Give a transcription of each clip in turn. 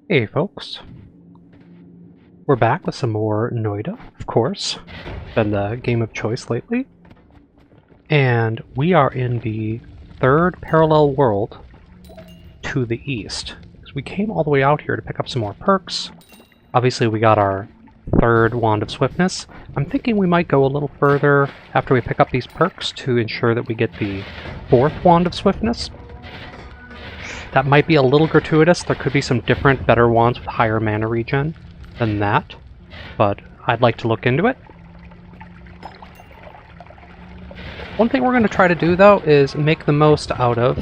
Hey folks, we're back with some more Noita, of course. Been the game of choice lately. And we are in the third parallel world to the east. So we came all the way out here to pick up some more perks. Obviously we got our third Wand of Swiftness. I'm thinking we might go a little further after we pick up these perks to ensure that we get the fourth Wand of Swiftness. That might be a little gratuitous. There could be some different, better wands with higher mana regen than that, but I'd like to look into it. One thing we're going to try to do, though, is make the most out of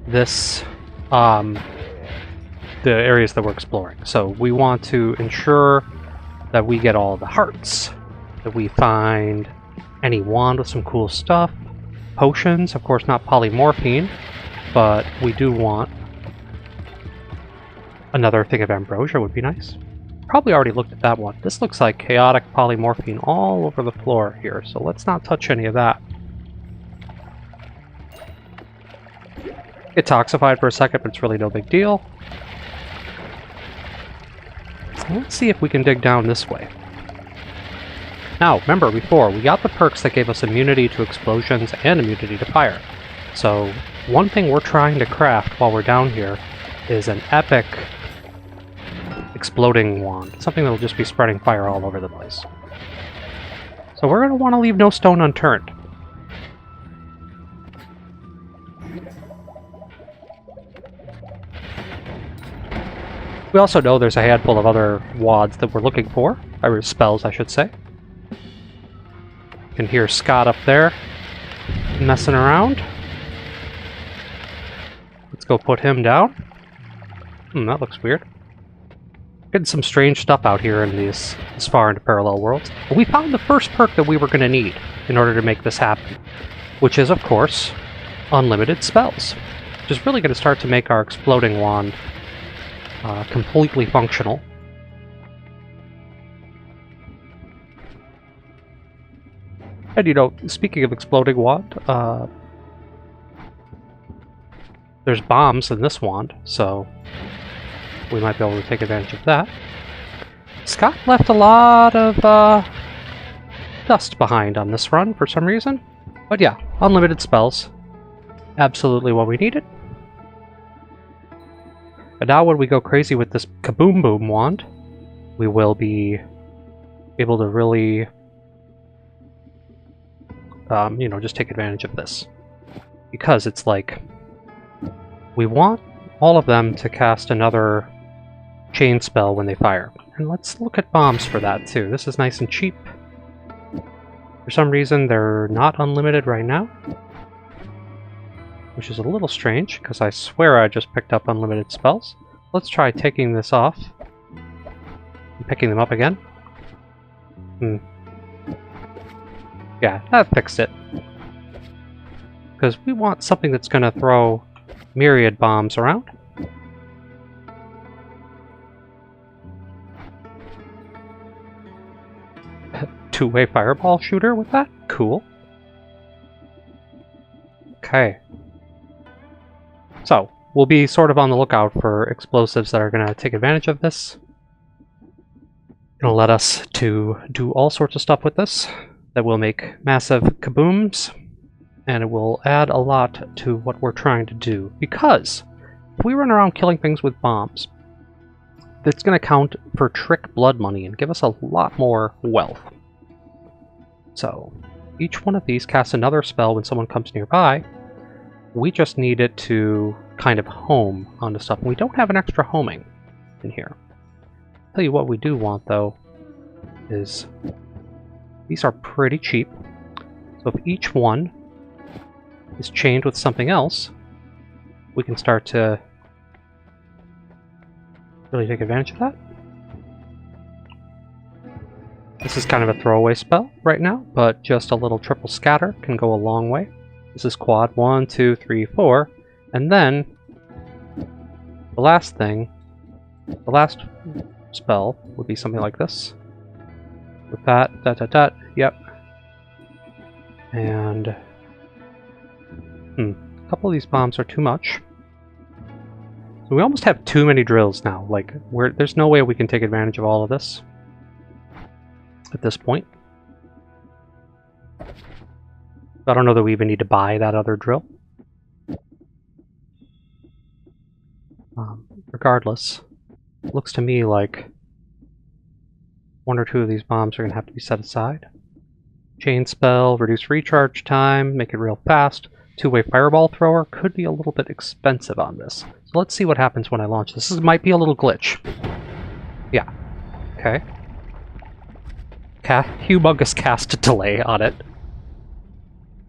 this, the areas that we're exploring. So we want to ensure that we get all the hearts, that we find any wand with some cool stuff, potions, of course not polymorphine, but we do want another thing of ambrosia would be nice. Probably already looked at that one. This looks like chaotic polymorphine all over the floor here, so let's not touch any of that. Get toxified for a second, but it's really no big deal. Let's see if we can dig down this way. Now, remember before, we got the perks that gave us immunity to explosions and immunity to fire. So, one thing we're trying to craft while we're down here is an epic exploding wand. Something that'll just be spreading fire all over the place. So we're going to want to leave no stone unturned. We also know there's a handful of other wands that we're looking for. Or spells, I should say. You can hear Scott up there messing around. Let's go put him down. That looks weird. Getting some strange stuff out here in this far into parallel worlds. But we found the first perk that we were going to need in order to make this happen, which is, of course, unlimited spells, which is really going to start to make our exploding wand completely functional. And you know, speaking of exploding wand, there's bombs in this wand, so we might be able to take advantage of that. Scott left a lot of dust behind on this run for some reason. But yeah, unlimited spells. Absolutely what we needed. And now when we go crazy with this Kaboom Boom wand, we will be able to really, you know, just take advantage of this. Because it's like, we want all of them to cast another chain spell when they fire. And let's look at bombs for that too. This is nice and cheap. For some reason they're not unlimited right now, which is a little strange because I swear I just picked up unlimited spells. Let's try taking this off and picking them up again. Yeah, that fixed it. Because we want something that's going to throw myriad bombs around. Two-way fireball shooter with that? Cool. Okay. So, we'll be sort of on the lookout for explosives that are going to take advantage of this. It'll let us to do all sorts of stuff with this that will make massive kabooms. And it will add a lot to what we're trying to do. Because if we run around killing things with bombs, that's going to count for trick blood money and give us a lot more wealth. So, each one of these casts another spell when someone comes nearby. We just need it to kind of home onto stuff. And we don't have an extra homing in here. I'll tell you what we do want, though, is these are pretty cheap. So if each one is chained with something else, we can start to really take advantage of that. This is kind of a throwaway spell right now, but just a little triple scatter can go a long way. This is quad 1, 2, 3, 4, and then the last thing, the last spell would be something like this. With that, yep. And a couple of these bombs are too much. So We almost have too many drills now. Like, there's no way we can take advantage of all of this at this point. I don't know that we even need to buy that other drill. Regardless, it looks to me like one or two of these bombs are going to have to be set aside. Chain spell, reduce recharge time, make it real fast. Two-way fireball thrower could be a little bit expensive on this. So let's see what happens when I launch this. This might be a little glitch. Yeah. Okay. Humongous cast delay on it.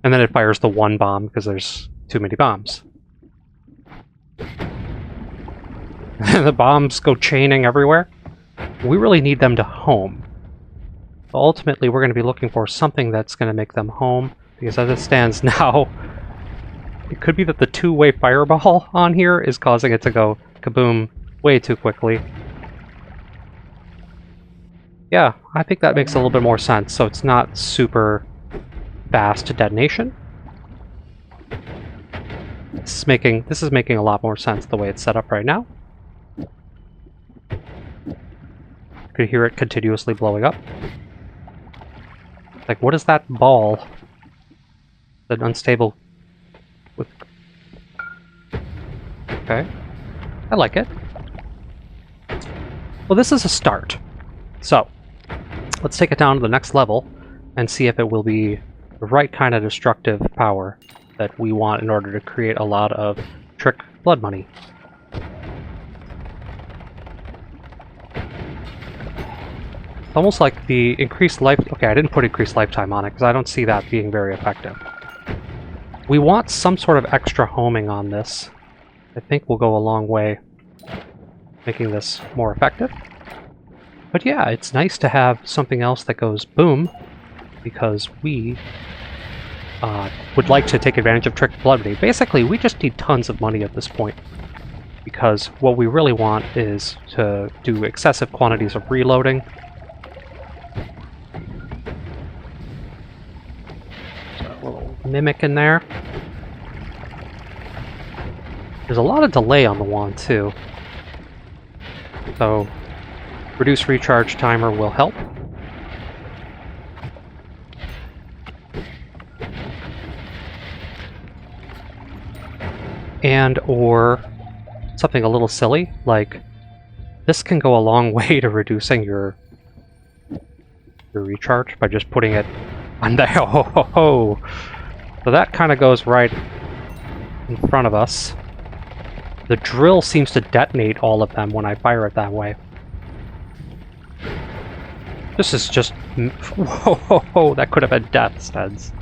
And then it fires the one bomb because there's too many bombs. The bombs go chaining everywhere. We really need them to home. But ultimately, we're going to be looking for something that's going to make them home. Because as it stands now, it could be that the two-way fireball on here is causing it to go kaboom way too quickly. Yeah, I think that makes a little bit more sense. So it's not super fast detonation. This is making a lot more sense the way it's set up right now. You could hear it continuously blowing up. Like, what is that ball? That unstable... Okay. I like it. Well, this is a start. So, let's take it down to the next level and see if it will be the right kind of destructive power that we want in order to create a lot of trick blood money. It's almost like the increased life... Okay, I didn't put increased lifetime on it because I don't see that being very effective. We want some sort of extra homing on this. I think will go a long way making this more effective. But yeah, it's nice to have something else that goes boom, because we would like to take advantage of trick blood money. Basically, we just need tons of money at this point, because what we really want is to do excessive quantities of reloading. A little mimic in there. There's a lot of delay on the wand, too. So, reduce recharge timer will help. And or something a little silly, like this can go a long way to reducing your recharge by just putting it on there. Ho, ho, ho. So that kind of goes right in front of us. The drill seems to detonate all of them when I fire it that way. This is just... Whoa, ho, ho, that could have been death, StehnZ.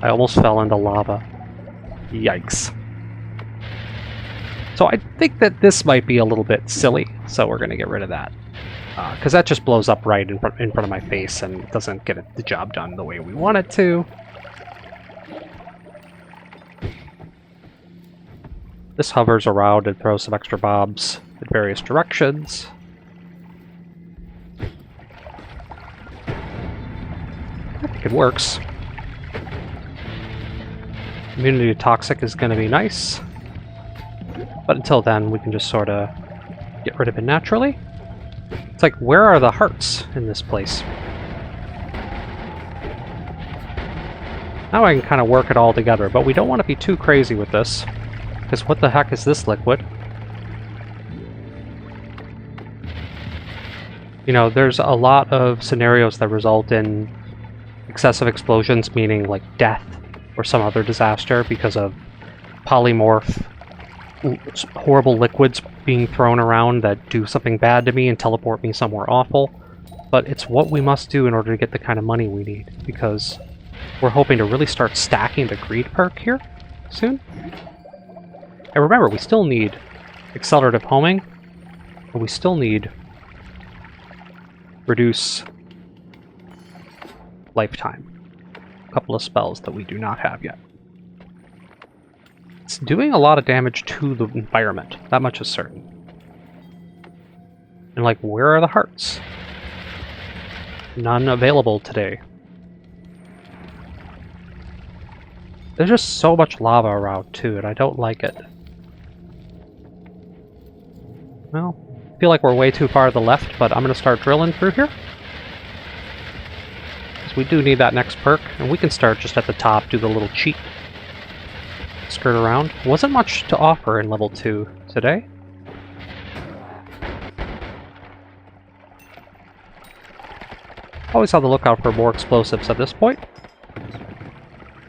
I almost fell into lava. Yikes. So I think that this might be a little bit silly, so we're going to get rid of that. Because that just blows up right in front of my face and doesn't get the job done the way we want it to. This hovers around and throws some extra bombs in various directions. I think it works. Immunity to toxic is going to be nice. But until then, we can just sort of get rid of it naturally. It's like, where are the hearts in this place? Now I can kind of work it all together, but we don't want to be too crazy with this. Because what the heck is this liquid? You know, there's a lot of scenarios that result in excessive explosions, meaning like death or some other disaster because of polymorph, horrible liquids being thrown around that do something bad to me and teleport me somewhere awful. But it's what we must do in order to get the kind of money we need, because we're hoping to really start stacking the greed perk here soon. And remember, we still need accelerative homing, and we still need reduce lifetime. A couple of spells that we do not have yet. It's doing a lot of damage to the environment, that much is certain. And like, where are the hearts? None available today. There's just so much lava around too, and I don't like it. Well, I feel like we're way too far to the left, but I'm going to start drilling through here. Because we do need that next perk, and we can start just at the top, do the little cheat. Skirt around. Wasn't much to offer in level 2 today. Always on the lookout for more explosives at this point.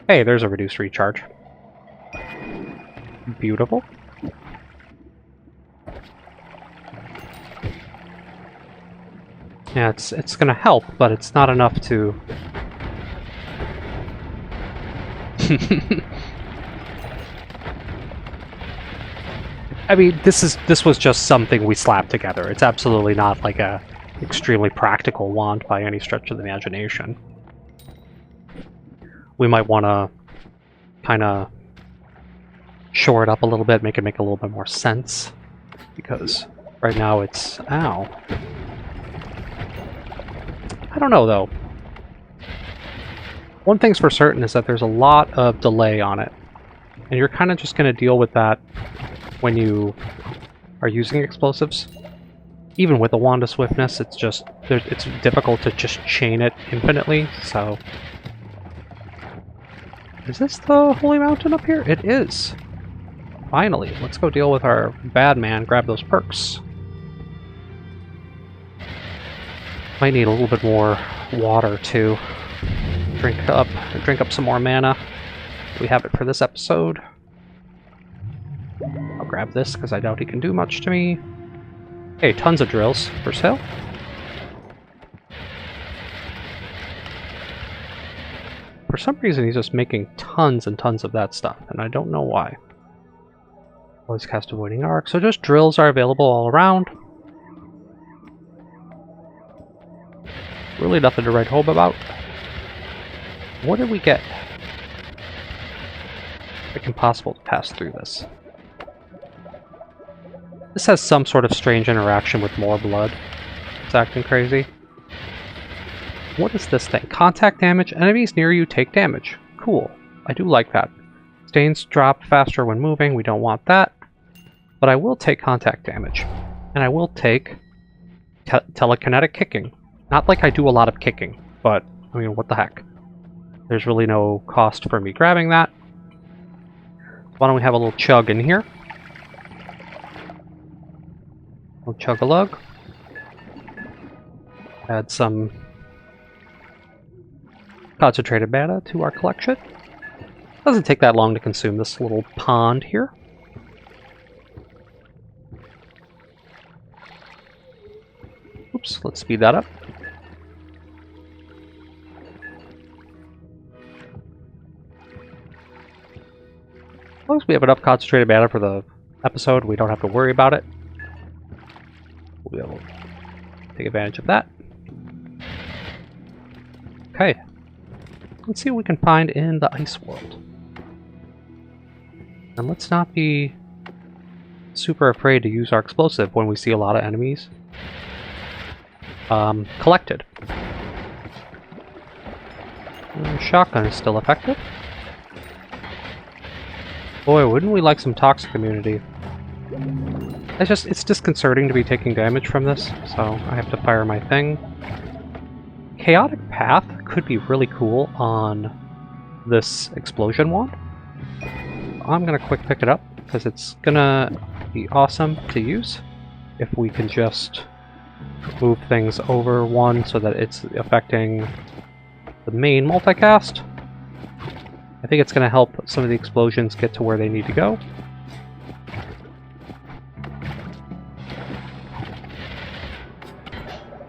Hey, there's a reduced recharge. Beautiful. Yeah, it's gonna help, but it's not enough to... I mean, this was just something we slapped together. It's absolutely not like a extremely practical wand by any stretch of the imagination. We might want to kind of shore it up a little bit, make it make a little bit more sense, because right now it's... Ow. I don't know, though. One thing's for certain is that there's a lot of delay on it, and you're kind of just going to deal with that when you are using explosives. Even with the Wand of Swiftness, it's just... it's difficult to just chain it infinitely, so... Is this the Holy Mountain up here? It is! Finally, let's go deal with our bad man, grab those perks. Might need a little bit more water, too. Drink up some more mana. We have it for this episode. I'll grab this, because I doubt he can do much to me. Hey, tons of drills for sale. For some reason, he's just making tons and tons of that stuff, and I don't know why. Always cast Avoiding Arc, so just drills are available all around. Really nothing to write home about. What did we get? It's impossible to pass through this. This has some sort of strange interaction with more blood. It's acting crazy. What is this thing? Contact damage. Enemies near you take damage. Cool. I do like that. Stains drop faster when moving. We don't want that. But I will take contact damage. And I will take telekinetic kicking. Not like I do a lot of kicking, but, I mean, what the heck. There's really no cost for me grabbing that. Why don't we have a little chug in here? We'll chug-a-lug. Add some concentrated mana to our collection. Doesn't take that long to consume this little pond here. Oops, let's speed that up. As long as we have enough concentrated mana for the episode, we don't have to worry about it. We'll take advantage of that. Okay. Let's see what we can find in the ice world. And let's not be super afraid to use our explosive when we see a lot of enemies collected. Shotgun is still effective. Boy, wouldn't we like some toxic immunity. It's disconcerting to be taking damage from this, so I have to fire my thing. Chaotic Path could be really cool on this explosion wand. I'm gonna quick pick it up, because it's gonna be awesome to use if we can just move things over one so that it's affecting the main multicast. I think it's going to help some of the explosions get to where they need to go.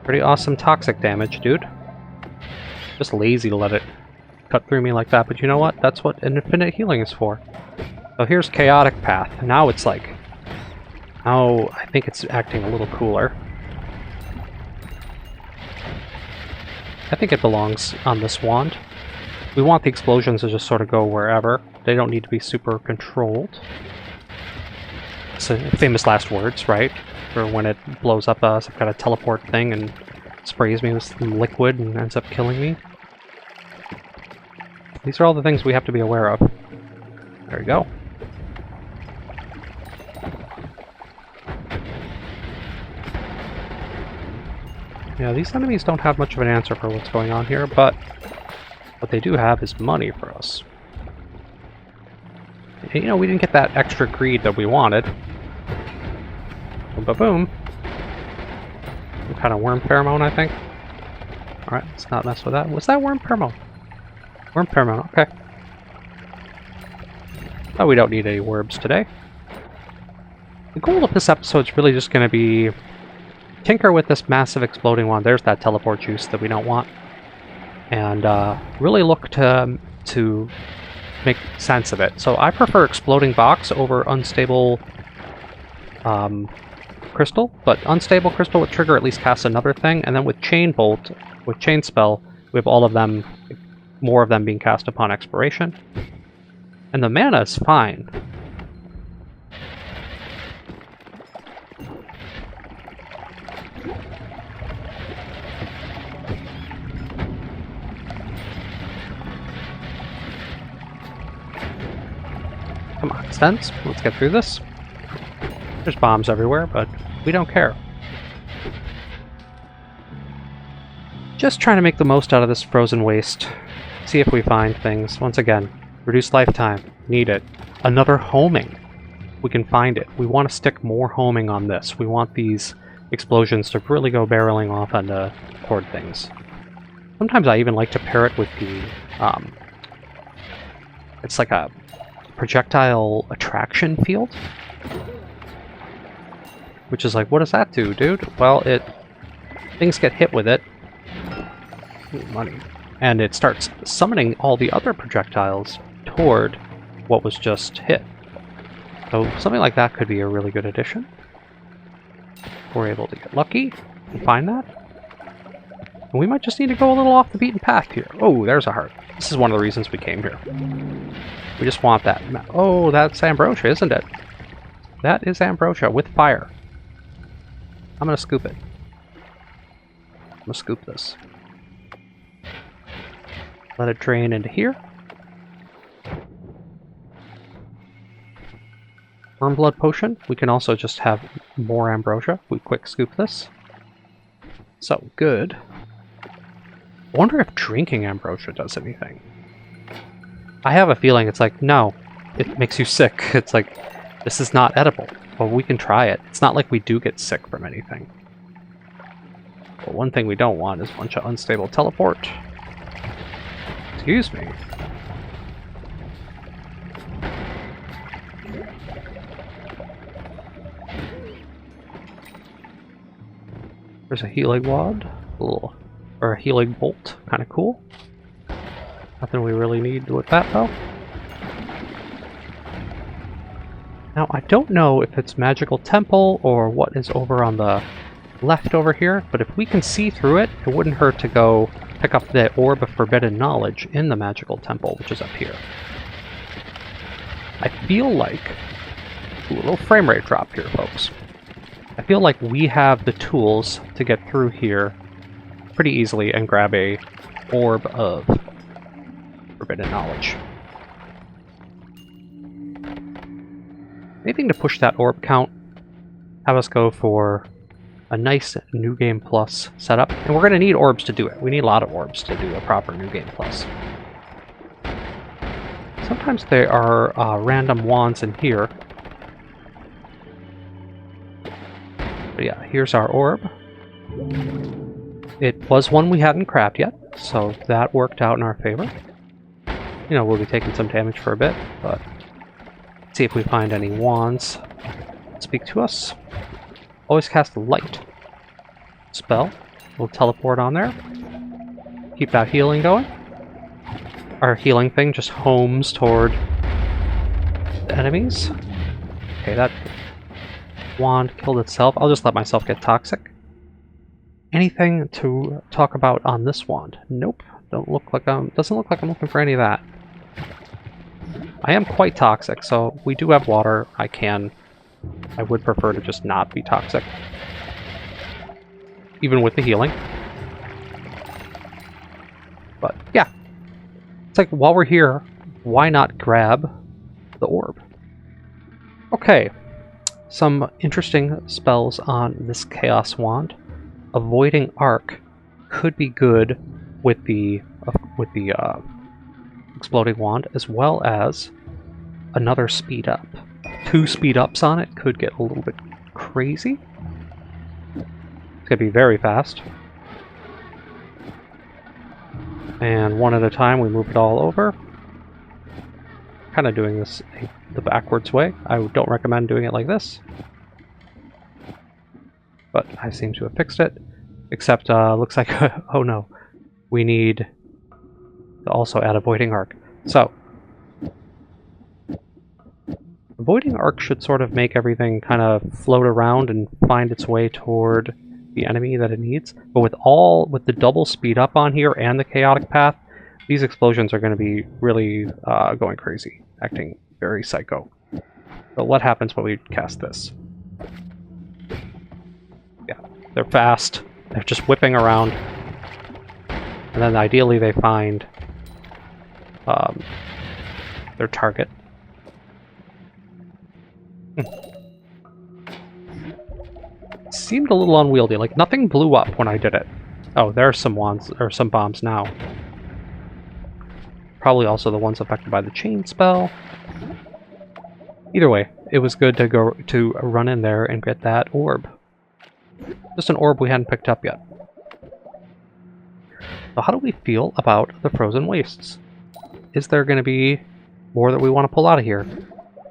Pretty awesome toxic damage, dude. Just lazy to let it cut through me like that, but you know what? That's what infinite healing is for. So here's Chaotic Path. Now it's like... Oh, I think it's acting a little cooler. I think it belongs on this wand. We want the explosions to just sort of go wherever. They don't need to be super controlled. It's a famous last words, right? For when it blows up some kind of teleport thing and sprays me with some liquid and ends up killing me. These are all the things we have to be aware of. There we go. Yeah, these enemies don't have much of an answer for what's going on here, but what they do have is money for us. You know, we didn't get that extra greed that we wanted. Boom, boom, boom. Some kind of worm pheromone, I think. Alright, let's not mess with that. What's that worm pheromone? Worm pheromone, okay. Oh, we don't need any worms today. The goal of this episode is really just going to be tinker with this massive exploding wand. There's that teleport juice that we don't want. And really look to make sense of it. So I prefer exploding box over unstable crystal, but unstable crystal would trigger at least cast another thing, and then with chain bolt, with chain spell, we have all of them, more of them being cast upon expiration. And the mana is fine. Come on, StehnZ, let's get through this. There's bombs everywhere, but we don't care. Just trying to make the most out of this frozen waste. See if we find things. Once again, reduced lifetime. Need it. Another homing. We can find it. We want to stick more homing on this. We want these explosions to really go barreling off and toward things. Sometimes I even like to pair it with the... it's like a projectile attraction field. Which is like, what does that do, dude? Well, things get hit with it. Ooh, money. And it starts summoning all the other projectiles toward what was just hit. So something like that could be a really good addition. We're able to get lucky and find that. And we might just need to go a little off the beaten path here. Oh, there's a heart. This is one of the reasons we came here. We just want that. Oh, that's ambrosia, isn't it? That is ambrosia with fire. I'm gonna scoop it. I'm gonna scoop this. Let it drain into here. Worm blood potion. We can also just have more ambrosia. We quick scoop this. So good. I wonder if drinking ambrosia does anything. I have a feeling it's like, no, it makes you sick. It's like, this is not edible. Well, we can try it. It's not like we do get sick from anything. But one thing we don't want is a bunch of unstable teleport. Excuse me. There's a healing wand. Or a healing bolt. Kind of cool. Nothing we really need with that, though. Now, I don't know if it's magical temple or what is over on the left over here, but if we can see through it, it wouldn't hurt to go pick up the orb of forbidden knowledge in the magical temple, which is up here. I feel like... Ooh, a little frame rate drop here, folks. I feel like we have the tools to get through here pretty easily and grab a orb of forbidden knowledge. Anything to push that orb count, have us go for a nice New Game Plus setup. And we're going to need orbs to do it. We need a lot of orbs to do a proper New Game Plus. Sometimes there are random wands in here. But yeah, here's our orb. It was one we hadn't crabbed yet, so that worked out in our favor. You know, we'll be taking some damage for a bit, but see if we find any wands that speak to us. Always cast light spell. We'll teleport on there. Keep that healing going. Our healing thing just homes toward the enemies. Okay, that wand killed itself. I'll just let myself get toxic. Anything to talk about on this wand? Nope. Doesn't look like I'm looking for any of that. I am quite toxic, so we do have water. I would prefer to just not be toxic. Even with the healing. But yeah. It's like, while we're here, why not grab the orb? Okay. Some interesting spells on this Chaos Wand. avoiding arc could be good with the exploding wand, as well as another speed up. 2 speed ups on it could get a little bit crazy. It's gonna be very fast. And one at a time we move it all over. Kind of doing this the backwards way. I don't recommend doing it like this. But I seem to have fixed it. Except, looks like, oh no, we need to also add avoiding arc. So, avoiding arc should sort of make everything kind of float around and find its way toward the enemy that it needs. But with the double speed up on here and the chaotic path, these explosions are going to be really going crazy, acting very psycho. So what happens when we cast this? Yeah, they're fast. They're just whipping around. And then ideally they find their target. Seemed a little unwieldy. Like, nothing blew up when I did it. Oh, there's some wands, or some bombs now. Probably also the ones affected by the chain spell. Either way, it was good to run in there and get that orb. Just an orb we hadn't picked up yet. So how do we feel about the frozen wastes? Is there going to be more that we want to pull out of here?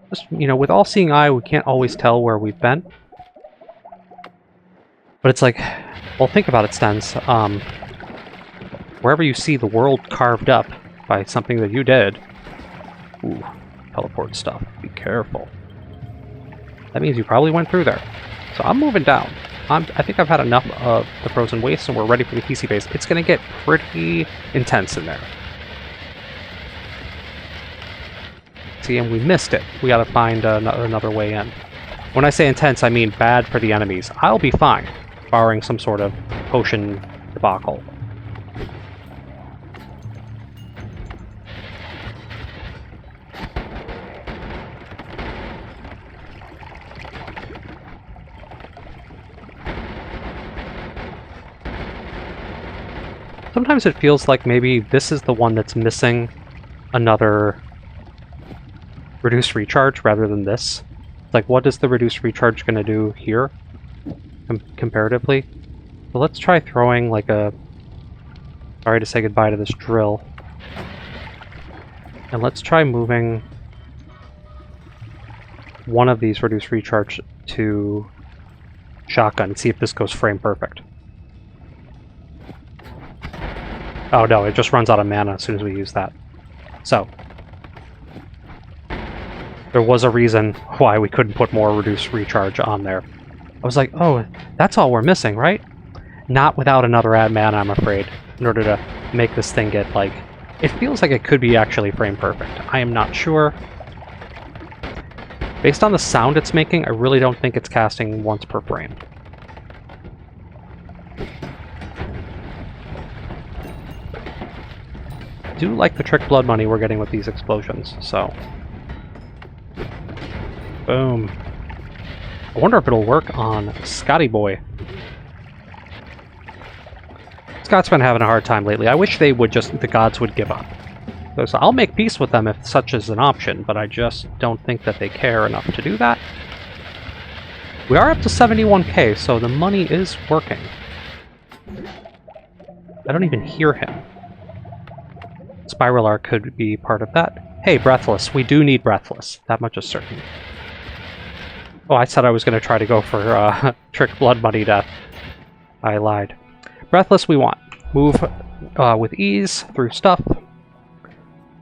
Just, you know, with all-seeing eye, we can't always tell where we've been. But it's like, well, think about it, StehnZ. Wherever you see the world carved up by something that you did, ooh, teleport stuff. Be careful. That means you probably went through there. So I'm moving down. I think I've had enough of the frozen wastes, and we're ready for the PC base. It's going to get pretty intense in there. See, and we missed it. We got to find another way in. When I say intense, I mean bad for the enemies. I'll be fine, barring some sort of potion debacle. Sometimes it feels like maybe this is the one that's missing another reduced recharge rather than this. Like, what is the reduced recharge going to do here comparatively? So let's try throwing like a... Sorry to say goodbye to this drill. And let's try moving one of these reduced recharge to shotgun and see if this goes frame perfect. Oh no, it just runs out of mana as soon as we use that. So, there was a reason why we couldn't put more reduced recharge on there. I was like, oh, that's all we're missing, right? Not without another add mana, I'm afraid, in order to make this thing get, like... It feels like it could be actually frame perfect. I am not sure. Based on the sound it's making, I really don't think it's casting once per frame. I do like the trick blood money we're getting with these explosions, so... Boom. I wonder if it'll work on Scotty Boy. Scott's been having a hard time lately. I wish they would just... the gods would give up. So I'll make peace with them if such is an option, but I just don't think that they care enough to do that. We are up to 71k, so the money is working. I don't even hear him. Spiral Arc could be part of that. Hey, Breathless. We do need Breathless. That much is certain. Oh, I said I was going to try to go for Trick Blood Money Death. I lied. Breathless we want. Move with ease through stuff.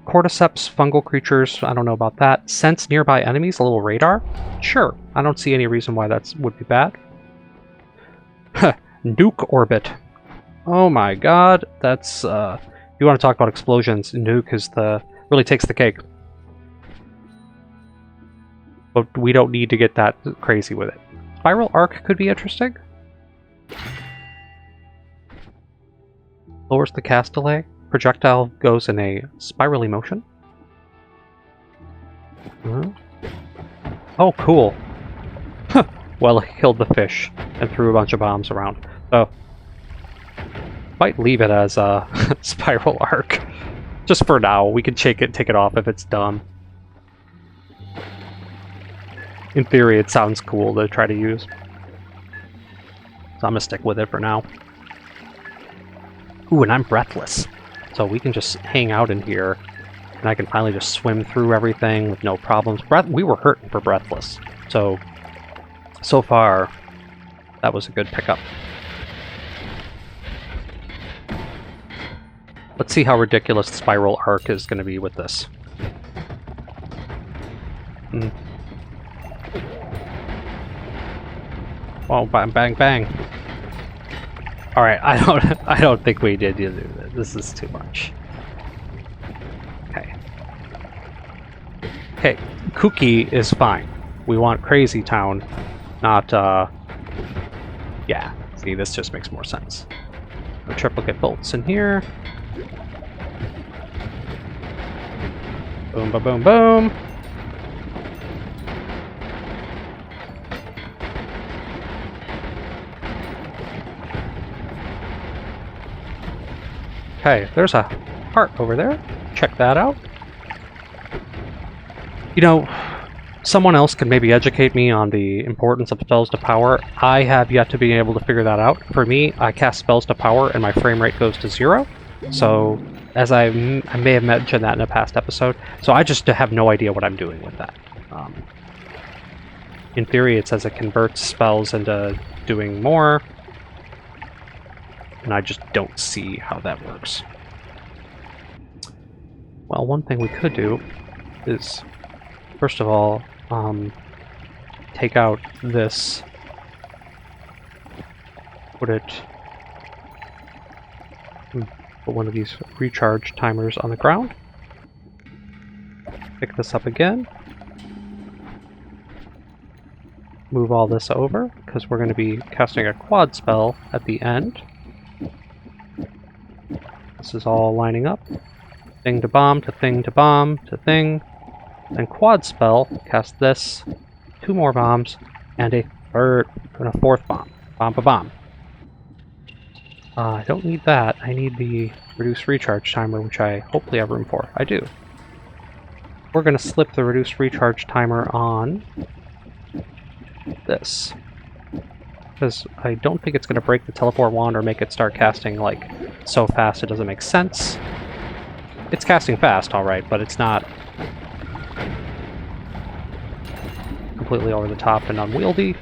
Cordyceps, fungal creatures, I don't know about that. Sense nearby enemies, a little radar? Sure. I don't see any reason why that would be bad. Nuke Orbit. Oh my god. That's... if you want to talk about explosions, Nuke is really takes the cake. But we don't need to get that crazy with it. Spiral Arc could be interesting. Lowers the cast delay. Projectile goes in a spirally motion. Oh, cool. Well, it killed the fish and threw a bunch of bombs around. So, might leave it as a spiral arc. Just for now. We can take it off if it's dumb. In theory, it sounds cool to try to use. So I'm gonna stick with it for now. Ooh, and I'm breathless. So we can just hang out in here, and I can finally just swim through everything with no problems. We were hurting for breathless. So far, that was a good pickup. Let's see how ridiculous the spiral arc is going to be with this. Oh, bang, bang, bang. All right, I don't think we did do this. This is too much. Okay. Okay, Kooky is fine. We want Crazy Town, not yeah. See, this just makes more sense. No triplicate bolts in here. Boom, ba boom, boom. Okay, there's a heart over there. Check that out. You know, someone else can maybe educate me on the importance of spells to power. I have yet to be able to figure that out. For me, I cast spells to power and my frame rate goes to 0. So, as I may have mentioned that in a past episode, so I just have no idea what I'm doing with that. In theory, it says it converts spells into doing more, and I just don't see how that works. Well, one thing we could do is, first of all, take out this, put one of these recharge timers on the ground, pick this up again, move all this over, because we're going to be casting a quad spell at the end. This is all lining up. Thing to bomb, to thing to bomb, to thing. Then quad spell, cast this, 2 more bombs, and a 4th bomb. Bomb. I don't need that. I need the reduced recharge timer, which I hopefully have room for. I do. We're going to slip the reduced recharge timer on this, because I don't think it's going to break the teleport wand or make it start casting like so fast it doesn't make sense. It's casting fast, alright, but it's not completely over the top and unwieldy.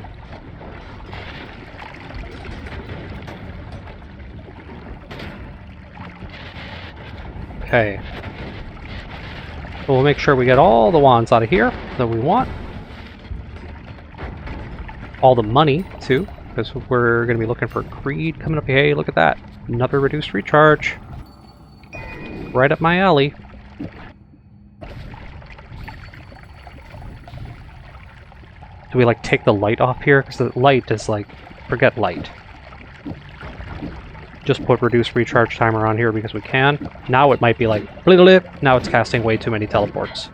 Okay. So we'll make sure we get all the wands out of here that we want. All the money, too, because we're going to be looking for greed coming up. Hey, look at that. Another reduced recharge. Right up my alley. Do we, like, take the light off here? Because the light is, like, forget light. Just put reduced recharge timer on here because we can. Now it might be like, now it's casting way too many teleports.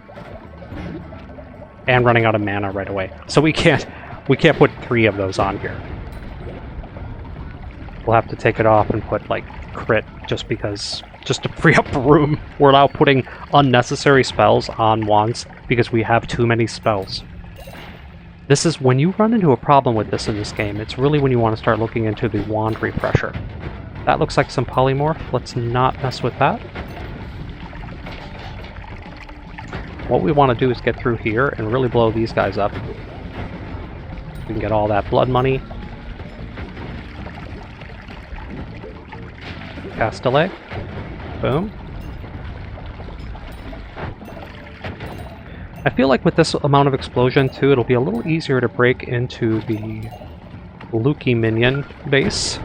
And running out of mana right away. So we can't put 3 of those on here. We'll have to take it off and put, like, crit just to free up room. We're now putting unnecessary spells on wands because we have too many spells. This is when you run into a problem with this in this game, it's really when you want to start looking into the wand refresher. That looks like some polymorph. Let's not mess with that. What we want to do is get through here and really blow these guys up. We can get all that blood money. Cast delay. Boom. I feel like with this amount of explosion too, it'll be a little easier to break into the Lukey minion base.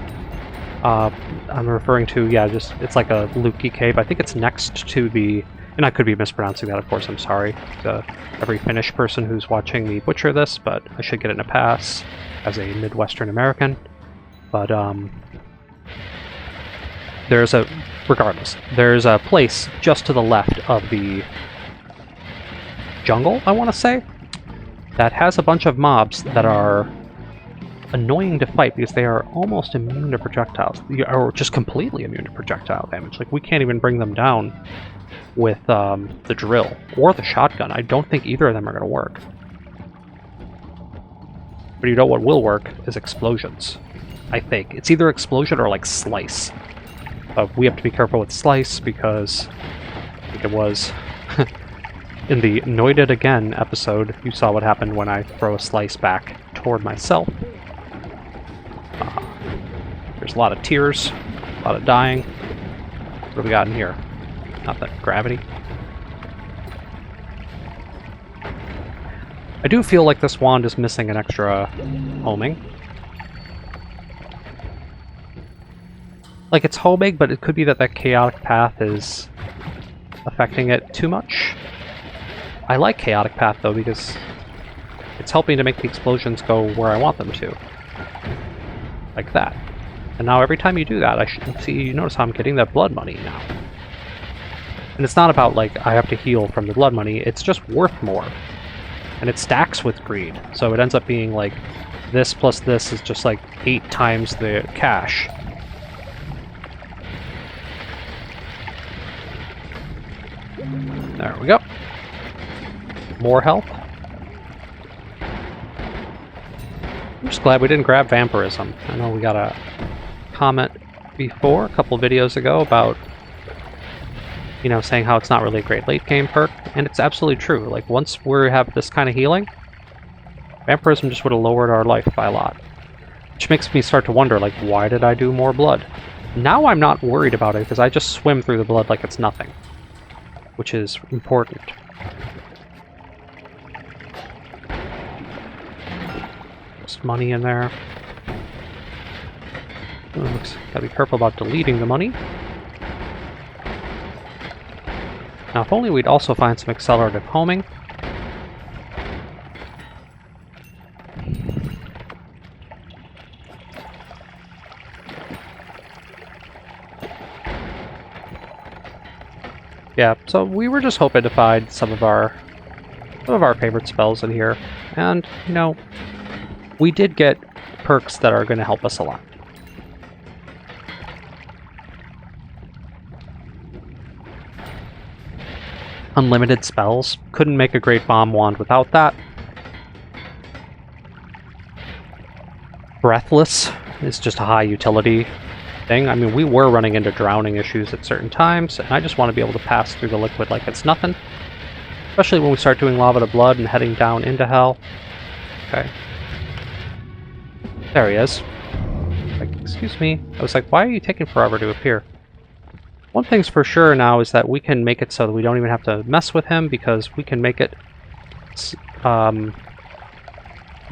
I'm referring to, yeah, just, it's like a Lukey cave. I think it's next to the, and I could be mispronouncing that, of course, I'm sorry to every Finnish person who's watching me butcher this, but I should get it in a pass as a Midwestern American. But, regardless, there's a place just to the left of the jungle, I want to say, that has a bunch of mobs that are annoying to fight because they are almost immune to projectiles, or just completely immune to projectile damage. Like, we can't even bring them down with the drill or the shotgun. I don't think either of them are going to work. But you know what will work is explosions. I think. It's either explosion or, like, slice. But we have to be careful with slice because I think it was in the Noita Again episode, you saw what happened when I throw a slice back toward myself. There's a lot of tears, a lot of dying. What have we got in here? Nothing. Gravity. I do feel like this wand is missing an extra homing. Like, it's homing, but it could be that that chaotic path is affecting it too much. I like chaotic path, though, because it's helping to make the explosions go where I want them to. Like that. And now every time you do that, you notice how I'm getting that blood money now. And it's not about, like, I have to heal from the blood money, it's just worth more. And it stacks with greed, so it ends up being like, this plus this is just like 8 times the cash. There we go. More health. I'm just glad we didn't grab vampirism. I know we got a comment before, a couple videos ago, about, you know, saying how it's not really a great late game perk, and it's absolutely true. Like, once we have this kind of healing, vampirism just would have lowered our life by a lot. Which makes me start to wonder, like, why did I do more blood? Now I'm not worried about it, because I just swim through the blood like it's nothing. Which is important. Just money in there. Gotta be careful about deleting the money. Now, if only we'd also find some accelerative homing. Yeah, so we were just hoping to find some of our favorite spells in here, and you know, we did get perks that are going to help us a lot. Unlimited spells. Couldn't make a great bomb wand without that. Breathless is just a high utility thing. I mean, we were running into drowning issues at certain times, and I just want to be able to pass through the liquid like it's nothing. Especially when we start doing lava to blood and heading down into hell. Okay. There he is. Like, excuse me. I was like, why are you taking forever to appear? One thing's for sure now is that we can make it so that we don't even have to mess with him, because we can make it... you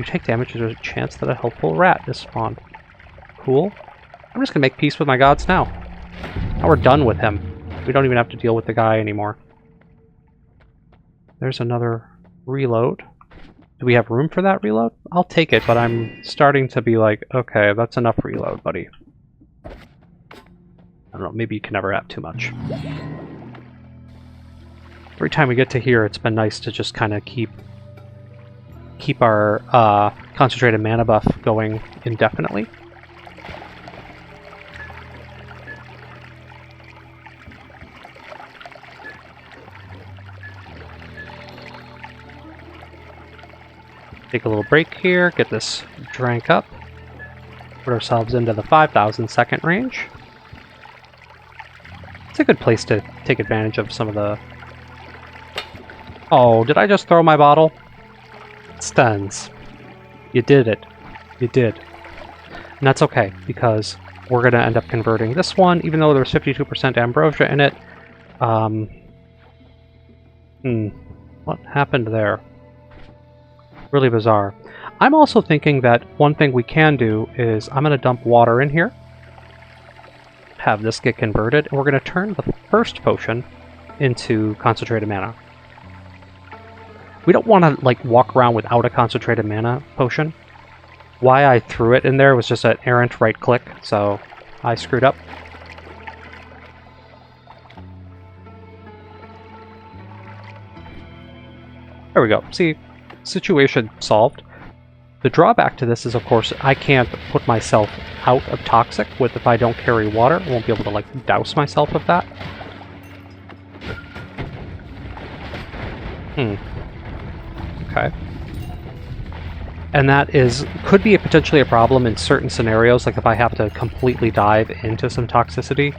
take damage, there's a chance that a helpful rat is spawned. Cool. I'm just gonna make peace with my gods now. Now we're done with him. We don't even have to deal with the guy anymore. There's another reload. Do we have room for that reload? I'll take it, but I'm starting to be like, okay, that's enough reload, buddy. I don't know, maybe you can never have too much. Every time we get to here, it's been nice to just kind of keep our concentrated mana buff going indefinitely. Take a little break here, get this drank up, put ourselves into the 5,000 second range. It's a good place to take advantage of some of the... Oh, did I just throw my bottle? StehnZ. You did it. You did. And that's okay, because we're going to end up converting this one, even though there's 52% ambrosia in it. What happened there? Really bizarre. I'm also thinking that one thing we can do is I'm going to dump water in here, have this get converted, and we're going to turn the first potion into concentrated mana. We don't want to like walk around without a concentrated mana potion. Why I threw it in there was just an errant right click, so I screwed up. There we go. See, situation solved. The drawback to this is, of course, I can't put myself out of toxic with if I don't carry water. I won't be able to, like, douse myself with that. Okay. And that could be potentially a problem in certain scenarios, like if I have to completely dive into some toxicity,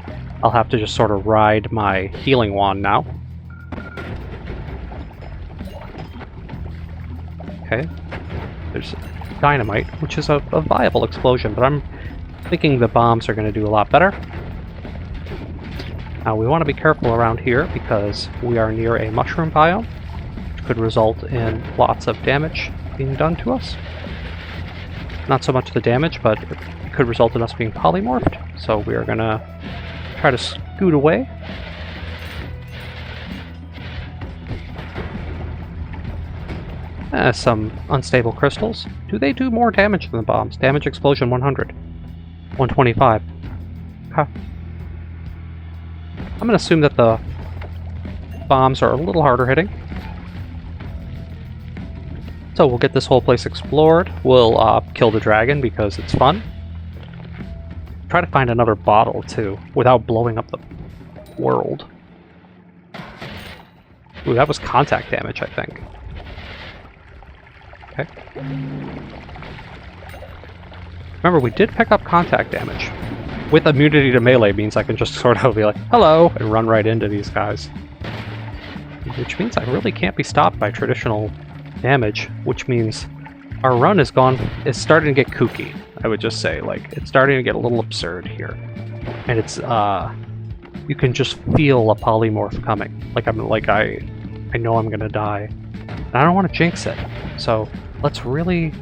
I'll have to just sort of ride my healing wand now. Okay. There's dynamite, which is a viable explosion, but I'm thinking the bombs are going to do a lot better. Now we want to be careful around here because we are near a mushroom biome, which could result in lots of damage being done to us. Not so much the damage, but it could result in us being polymorphed, so we are going to try to scoot away. Some unstable crystals. Do they do more damage than the bombs? Damage explosion 100. 125. Okay. I'm going to assume that the bombs are a little harder hitting. So we'll get this whole place explored. We'll kill the dragon because it's fun. Try to find another bottle, too, without blowing up the world. Ooh, that was contact damage, I think. Okay. Remember, we did pick up contact damage. With immunity to melee means I can just sort of be like, hello, and run right into these guys. Which means I really can't be stopped by traditional damage, which means our run is starting to get kooky, I would just say. Like, it's starting to get a little absurd here. And it's, you can just feel a polymorph coming. Like, I know I'm gonna die. And I don't want to jinx it. So, let's really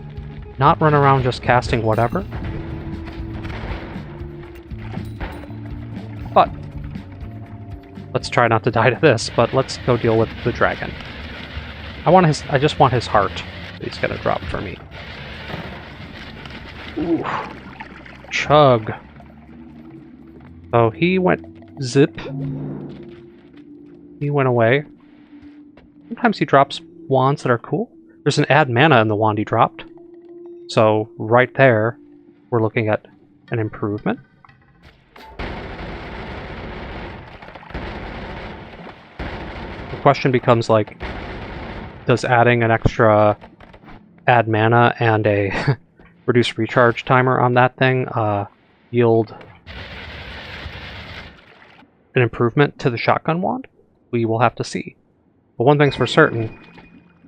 not run around just casting whatever. But let's try not to die to this, but let's go deal with the dragon. I just want his heart that he's gonna drop for me. Ooh. Chug. So he went zip. He went away. Sometimes he drops wands that are cool. There's an add mana in the wand he dropped. So right there, we're looking at an improvement. The question becomes, like, does adding an extra add mana and a reduce recharge timer on that thing yield an improvement to the shotgun wand? We will have to see. But one thing's for certain,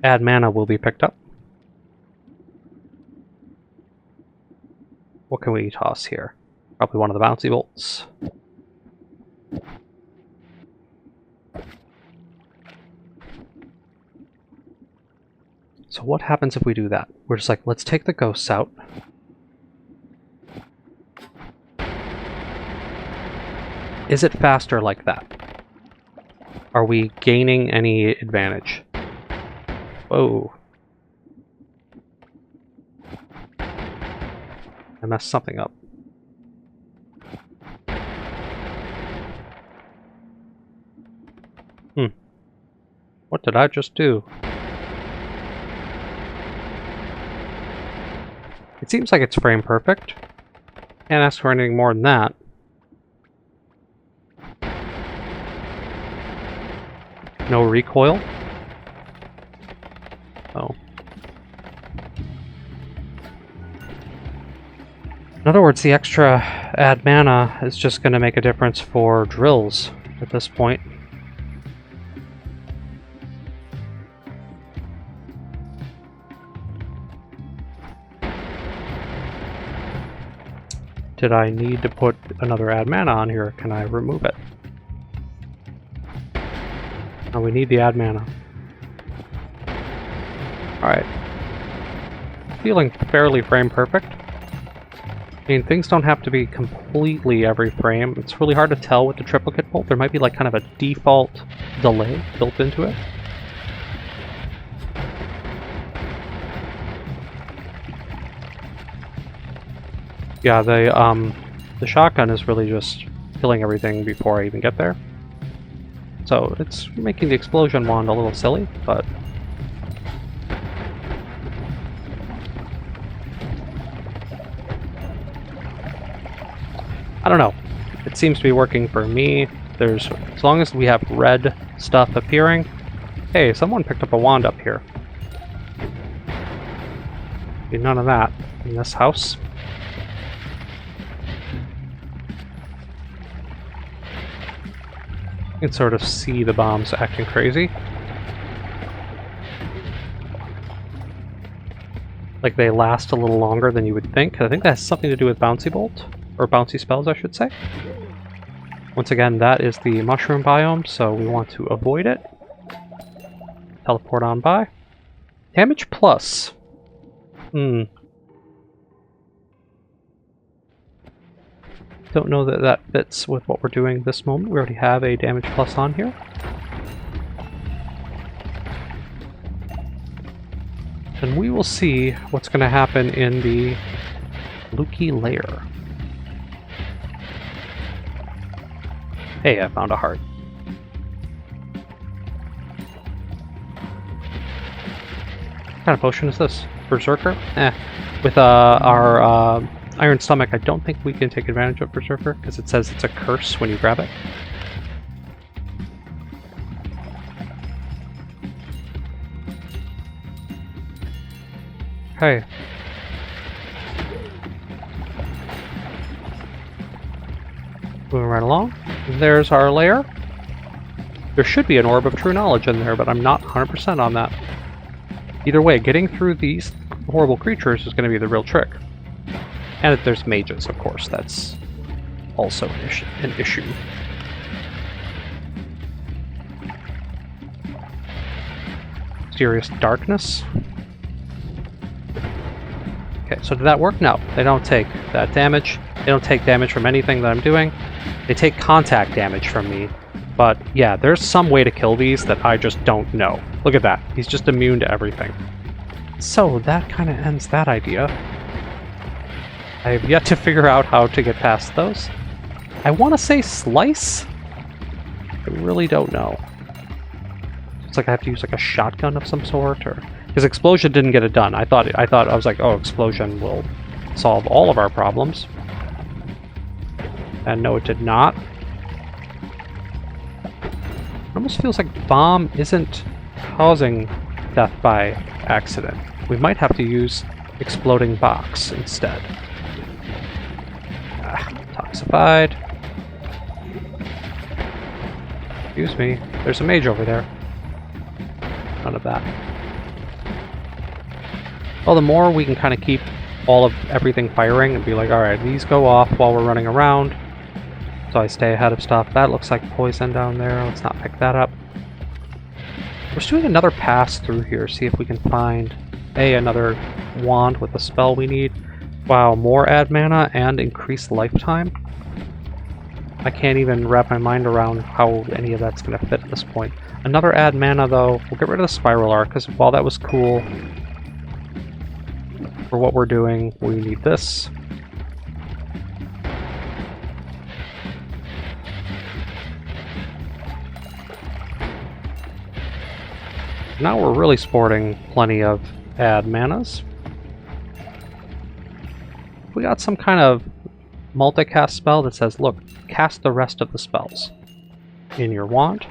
add mana will be picked up. What can we toss here? Probably one of the bouncy bolts. So what happens if we do that? We're just like, let's take the ghosts out. Is it faster like that? Are we gaining any advantage? Whoa. I messed something up. What did I just do? It seems like it's frame perfect. Can't ask for anything more than that. No recoil. Oh. In other words, the extra add mana is just going to make a difference for drills at this point. Did I need to put another add mana on here? Can I remove it? No, we need the add mana. Alright. Feeling fairly frame perfect. I mean, things don't have to be completely every frame. It's really hard to tell with the triplicate bolt. There might be like kind of a default delay built into it. Yeah, the shotgun is really just killing everything before I even get there. So it's making the explosion wand a little silly, but I don't know. It seems to be working for me. As long as we have red stuff appearing. Hey, someone picked up a wand up here. None of that in this house. You can sort of see the bombs acting crazy. Like they last a little longer than you would think. I think that has something to do with bouncy bolt, or bouncy spells, I should say. Once again, that is the mushroom biome, so we want to avoid it. Teleport on by. Damage plus. Don't know that that fits with what we're doing this moment. We already have a damage plus on here. And we will see what's going to happen in the Lukey lair. Hey, I found a heart. What kind of potion is this? Berserker? With our Iron Stomach, I don't think we can take advantage of Berserker, because it says it's a curse when you grab it. Okay. Moving right along. There's our lair. There should be an Orb of True Knowledge in there, but I'm not 100% on that. Either way, getting through these horrible creatures is going to be the real trick. And if there's mages, of course, that's also an issue. Mysterious Darkness. Okay, so did that work? No, they don't take that damage. They don't take damage from anything that I'm doing. They take contact damage from me. But yeah, there's some way to kill these that I just don't know. Look at that. He's just immune to everything. So that kind of ends that idea. I have yet to figure out how to get past those. I want to say slice? I really don't know. It's like I have to use like a shotgun of some sort, or... Because explosion didn't get it done. I was like, oh, explosion will solve all of our problems. And no, it did not. It almost feels like bomb isn't causing death by accident. We might have to use exploding box instead. Toxified. Excuse me. There's a mage over there. None of that. Well, the more we can kind of keep all of everything firing and be like, alright, these go off while we're running around. So I stay ahead of stuff. That looks like poison down there. Let's not pick that up. We're just doing another pass through here. See if we can find, another wand with the spell we need. Wow, more add mana and increased lifetime. I can't even wrap my mind around how any of that's going to fit at this point. Another add mana, though. We'll get rid of the Spiral Arc, because while that was cool, for what we're doing, we need this. Now we're really sporting plenty of add manas. We got some kind of multicast spell that says, look, cast the rest of the spells in your wand.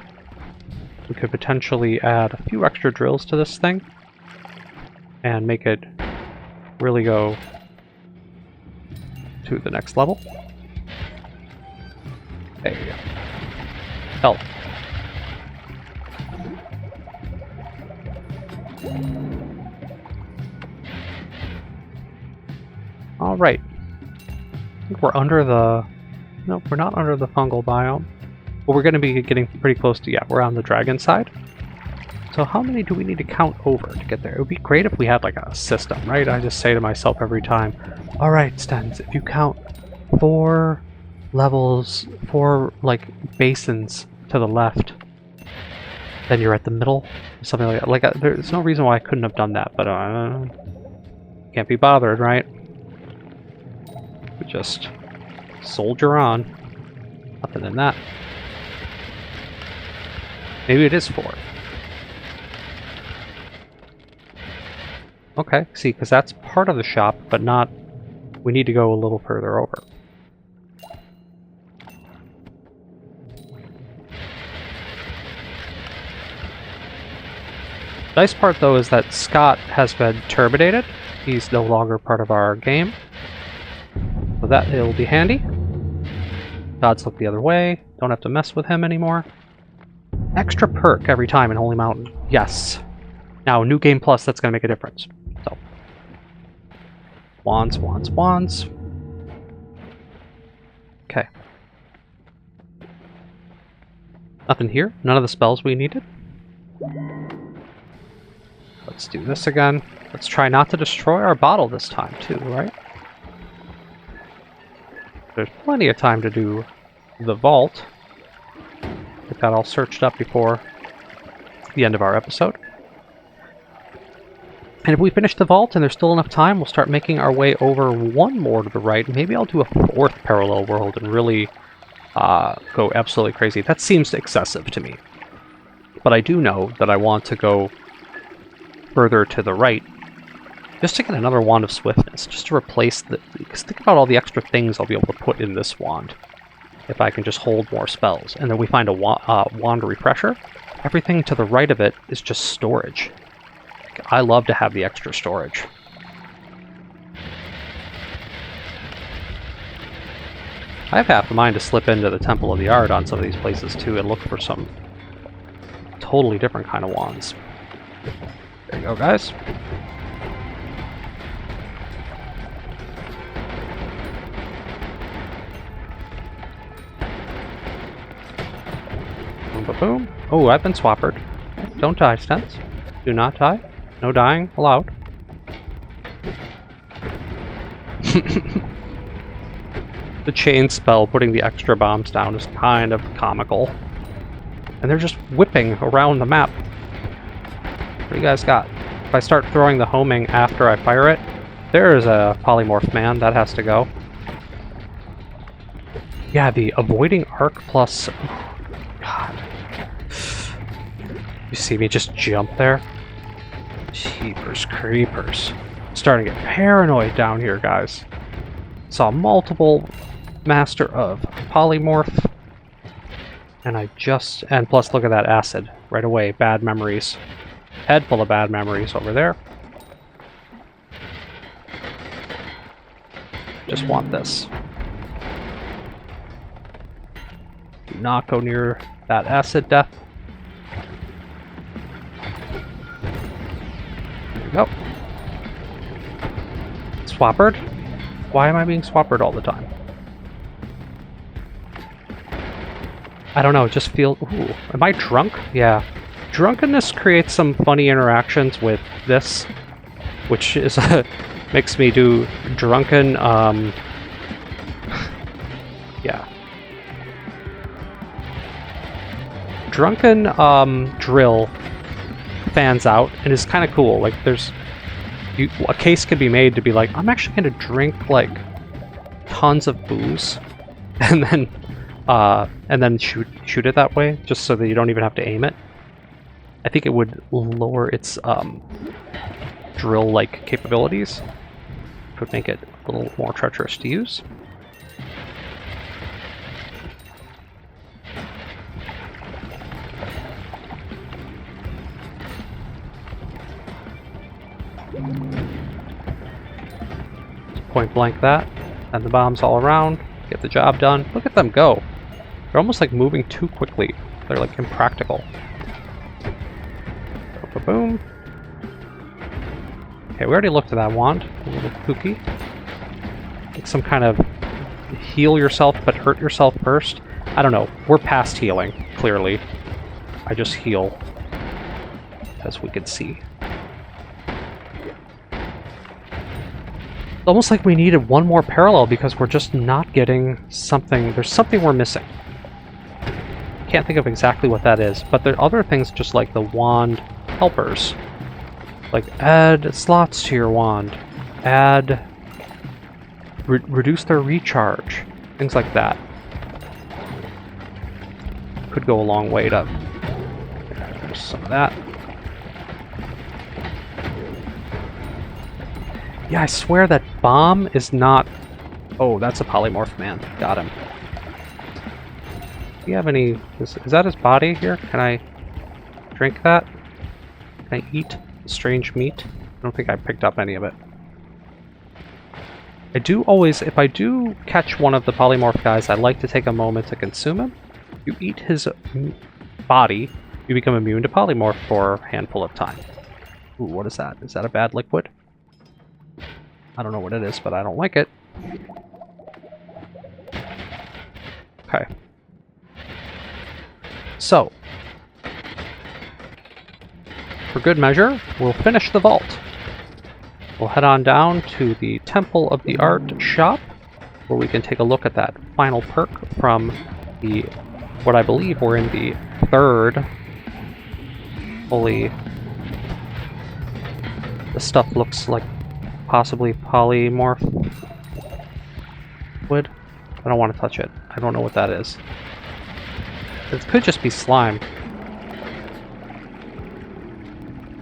We could potentially add a few extra drills to this thing and make it really go to the next level. There you go. Health. Alright. I think we're under the... Nope, we're not under the fungal biome. But we're going to be getting pretty close to... Yeah, we're on the dragon side. So how many do we need to count over to get there? It would be great if we had like a system, right? I just say to myself every time, alright, StehnZ, if you count 4 levels, 4 like basins to the left, then you're at the middle. Something like that. Like, there's no reason why I couldn't have done that, but can't be bothered, right? We just soldier on. Nothing in that. Maybe it is 4. Okay, see, because that's part of the shop, but not... We need to go a little further over. Nice part, though, is that Scott has been terminated. He's no longer part of our game. So that will be handy. Gods look the other way. Don't have to mess with him anymore. Extra perk every time in Holy Mountain. Yes. Now, New Game Plus, that's going to make a difference. So, wands, wands, wands. Okay. Nothing here. None of the spells we needed. Let's do this again. Let's try not to destroy our bottle this time, too, right? There's plenty of time to do the vault. Get that all searched up before the end of our episode. And if we finish the vault and there's still enough time, we'll start making our way over one more to the right. Maybe I'll do a 4th parallel world and really go absolutely crazy. That seems excessive to me. But I do know that I want to go further to the right just to get another Wand of Swiftness, just to replace the... Because think about all the extra things I'll be able to put in this wand if I can just hold more spells. And then we find a Wand Refresher. Everything to the right of it is just storage. I love to have the extra storage. I have half a mind to slip into the Temple of the Art on some of these places too and look for some totally different kind of wands. There you go, guys. Boom, boom, boom. Oh, I've been swappered. Don't die, StehnZ. Do not die. No dying allowed. The chain spell, putting the extra bombs down, is kind of comical. And they're just whipping around the map. What do you guys got? If I start throwing the homing after I fire it, there is a polymorph man. That has to go. Yeah, the avoiding arc plus... Oh, God. You see me just jump there? Jeepers creepers. I'm starting to get paranoid down here, guys. Saw multiple Master of Polymorph. And plus look at that acid. Right away, bad memories. Head full of bad memories over there. Just want this. Do not go near that acid death. There we go. Swappered? Why am I being swappered all the time? I don't know, just feel... Ooh, am I drunk? Yeah. Drunkenness creates some funny interactions with this, which is makes me do drunken, yeah. Drunken, drill fans out, and is kind of cool. Like, there's... a case could be made to be like, I'm actually going to drink, like, tons of booze, and then shoot it that way, just so that you don't even have to aim it. I think it would lower its drill-like capabilities. It would make it a little more treacherous to use. Just point blank that, and the bombs all around, get the job done. Look at them go. They're almost like moving too quickly. They're like impractical. Boom. Okay, we already looked at that wand. A little kooky. It's some kind of heal yourself but hurt yourself first. I don't know. We're past healing, clearly. I just heal, as we can see. It's almost like we needed one more parallel because we're just not getting something. There's something we're missing. Can't think of exactly what that is, but there are other things just like the wand helpers. Like add slots to your wand. Add... reduce their recharge. Things like that. Could go a long way to... There's some of that. Yeah, I swear that bomb is not... Oh, that's a polymorph man. Got him. Do you have any... Is that his body here? Can I drink that? Can I eat strange meat? I don't think I picked up any of it. I do always, if I do catch one of the polymorph guys, I like to take a moment to consume him. If you eat his body, you become immune to polymorph for a handful of time. Ooh, what is that? Is that a bad liquid? I don't know what it is, but I don't like it. Okay. So, for good measure, we'll finish the vault. We'll head on down to the Temple of the Art shop, where we can take a look at that final perk from the, what I believe we're in the third fully. This stuff looks like possibly polymorph wood. I don't want to touch it. I don't know what that is. It could just be slime.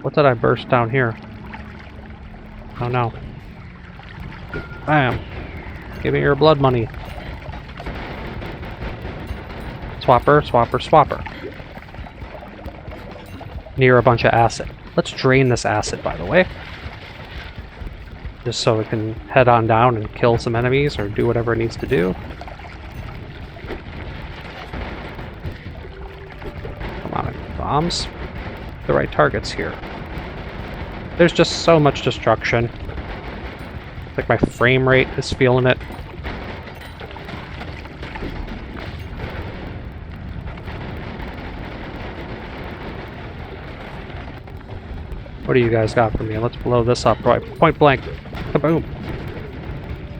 What did I burst down here? Oh no. Bam. Give me your blood money. Swapper, swapper, swapper. Near a bunch of acid. Let's drain this acid, by the way. Just so it can head on down and kill some enemies or do whatever it needs to do. Come on, bombs. The right targets here. There's just so much destruction. Like my frame rate is feeling it. What do you guys got for me? Let's blow this up right point blank. Kaboom.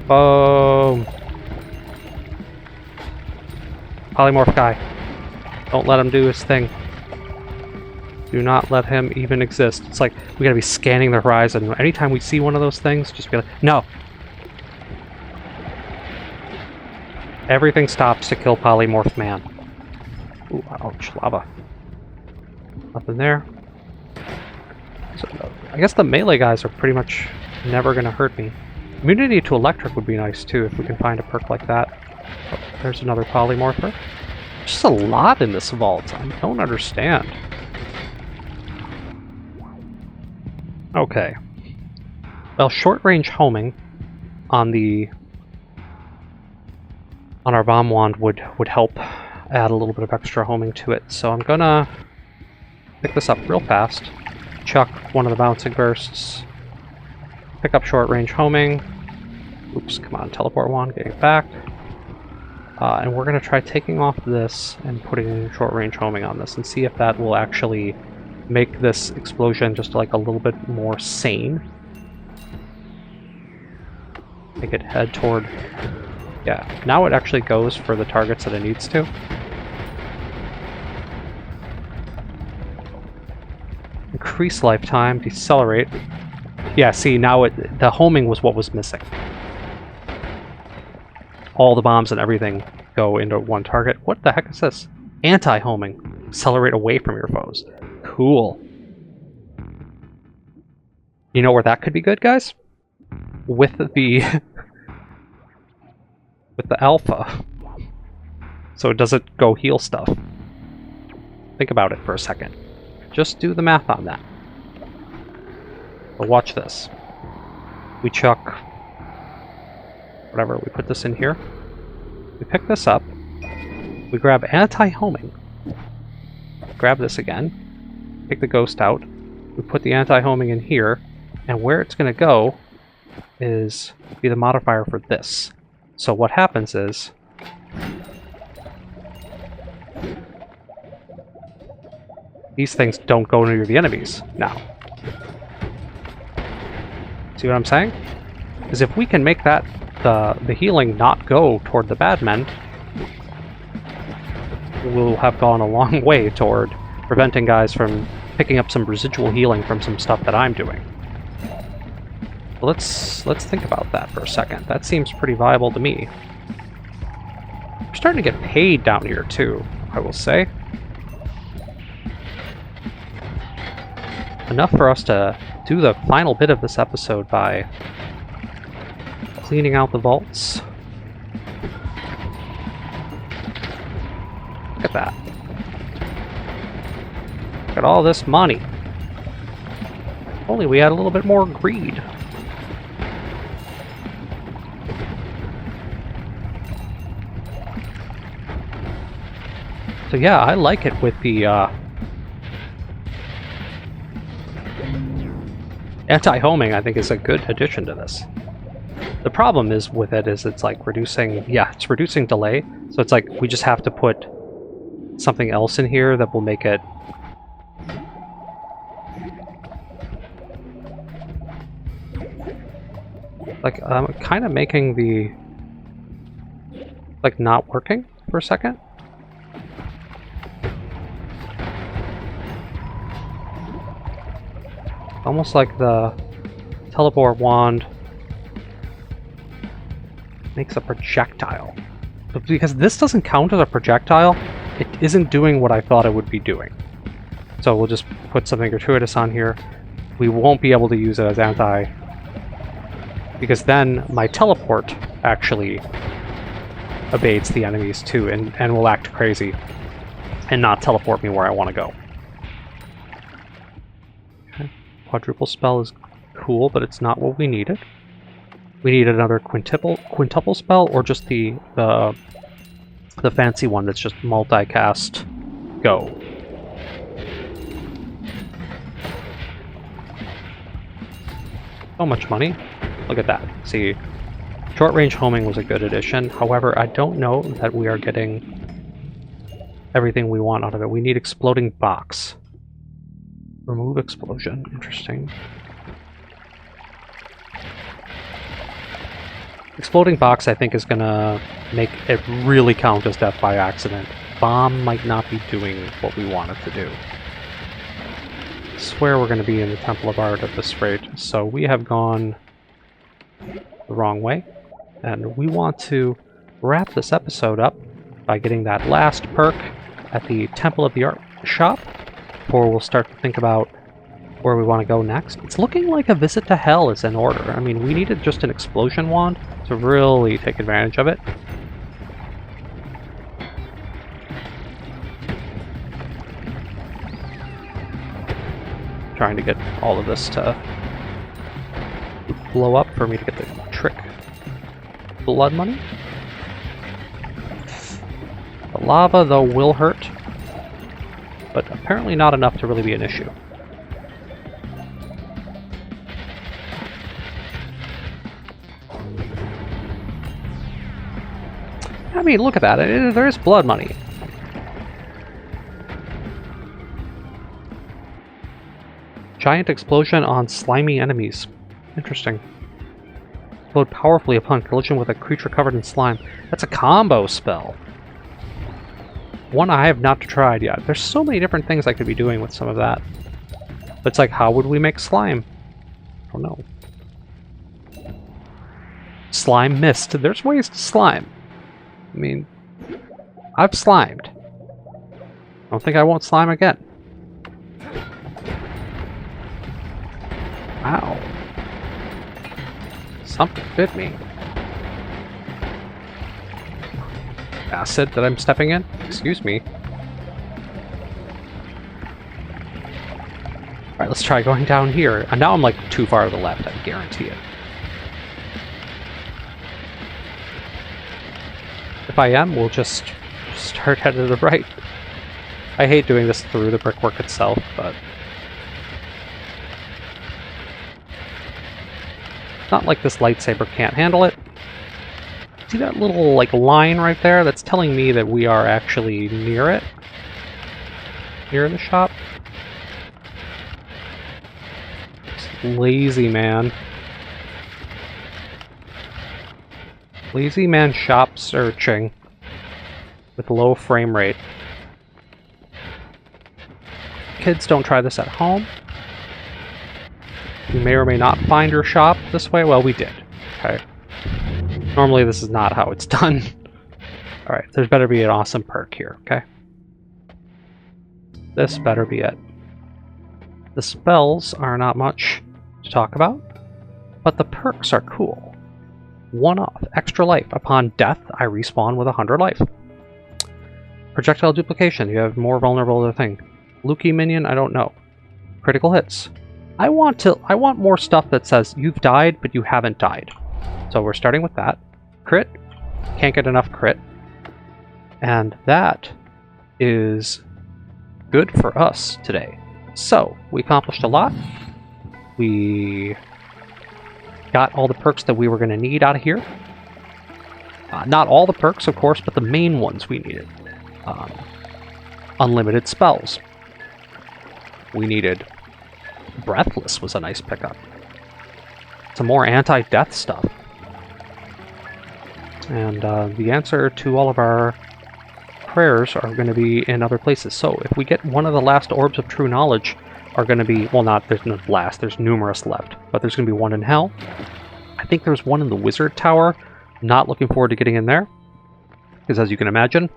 Boom. Polymorph guy. Don't let him do his thing. Do not let him even exist. It's like we gotta be scanning the horizon. Anytime we see one of those things, just be like, no. Everything stops to kill Polymorph Man. Ooh, ouch, lava. Nothing there. So, I guess the melee guys are pretty much never gonna hurt me. Immunity to electric would be nice too, if we can find a perk like that. Oh, there's another polymorpher. There's just a lot in this vault. I don't understand. Okay. Well, short-range homing on our bomb wand would help add a little bit of extra homing to it. So I'm gonna pick this up real fast, chuck one of the bouncing bursts, pick up short-range homing. Oops, come on, teleport wand, getting back. And we're gonna try taking off this and putting short-range homing on this and see if that will actually make this explosion just like a little bit more sane. Make it head toward... Yeah, now it actually goes for the targets that it needs to. Increase lifetime, decelerate. Yeah, see, now the homing was what was missing. All the bombs and everything go into one target. What the heck is this? Anti-homing. Accelerate away from your foes. Cool. You know where that could be good, guys? With the with the alpha. So it doesn't go heal stuff. Think about it for a second. Just do the math on that. But watch this. We chuck whatever, we put this in here. We pick this up. We grab anti-homing. Grab this again. Take the ghost out. We put the anti-homing in here. And where it's going to go is be the modifier for this. So what happens is these things don't go near the enemies now. See what I'm saying? Because if we can make that the healing not go toward the bad men, we'll have gone a long way toward preventing guys from picking up some residual healing from some stuff that I'm doing. Let's think about that for a second. That seems pretty viable to me. We're starting to get paid down here too, I will say. Enough for us to do the final bit of this episode by cleaning out the vaults. Look at that. Look at all this money. Only we had a little bit more greed. So yeah, I like it with the anti-homing. I think is a good addition to this. The problem is with it is it's like reducing, yeah, it's reducing delay. So it's like we just have to put something else in here that will make it like kind of making the like not working for a second. Almost like the teleport wand makes a projectile. But because this doesn't count as a projectile, it isn't doing what I thought it would be doing. So we'll just put something gratuitous on here. We won't be able to use it as anti, because then my teleport actually evades the enemies too, and will act crazy and not teleport me where I want to go. Okay. Quadruple spell is cool, but it's not what we needed. We need another quintuple spell, or just the fancy one that's just multicast. Go. So much money. Look at that. See, short range homing was a good addition. However, I don't know that we are getting everything we want out of it. We need exploding box. Remove explosion. Interesting. Exploding box, I think, is gonna make it really count as death by accident. Bomb might not be doing what we want it to do. I swear we're gonna be in the Temple of Art at this rate, so we have gone the wrong way. And we want to wrap this episode up by getting that last perk at the Temple of the Art shop, before we'll start to think about where we want to go next. It's looking like a visit to hell is in order. I mean, we needed just an explosion wand to really take advantage of it. Trying to get all of this to blow up for me to get the trick blood money. The lava, though, will hurt, but apparently not enough to really be an issue. I mean, look at that. There is blood money. Giant explosion on slimy enemies. Interesting. Explode powerfully upon collision with a creature covered in slime. That's a combo spell. One I have not tried yet. There's so many different things I could be doing with some of that. But it's like, how would we make slime? I don't know. Slime mist. There's ways to slime. I mean, I've slimed. I don't think I won't slime again. Ow. Something bit me. Acid that I'm stepping in? Excuse me. Alright, let's try going down here. And now I'm like too far to the left, I guarantee it. If I am, we'll just start headed to the right. I hate doing this through the brickwork itself, but it's not like this lightsaber can't handle it. See that little like line right there? That's telling me that we are actually near it. Near the shop. Lazy man. Lazy man shop searching with low frame rate. Kids, don't try this at home. You may or may not find your shop this way. Well, we did. Okay. Normally this is not how it's done. Alright, there's better be an awesome perk here, okay? This better be it. The spells are not much to talk about, but the perks are cool. One-off, extra life. Upon death, I respawn with 100 life. Projectile duplication, you have more vulnerable to the thing. Lukey minion, I don't know. Critical hits. I want more stuff that says you've died, but you haven't died. So we're starting with that. Crit. Can't get enough crit. And that is good for us today. So, we accomplished a lot. We got all the perks that we were going to need out of here. Not all the perks, of course, but the main ones we needed. Unlimited spells. We needed Breathless was a nice pickup. Some more anti-death stuff. And the answer to all of our prayers are going to be in other places. So if we get one of the last orbs of true knowledge are going to be, well, not, there's no last, there's numerous left, but there's going to be one in hell. I think there's one in the wizard tower. Not looking forward to getting in there, because as you can imagine,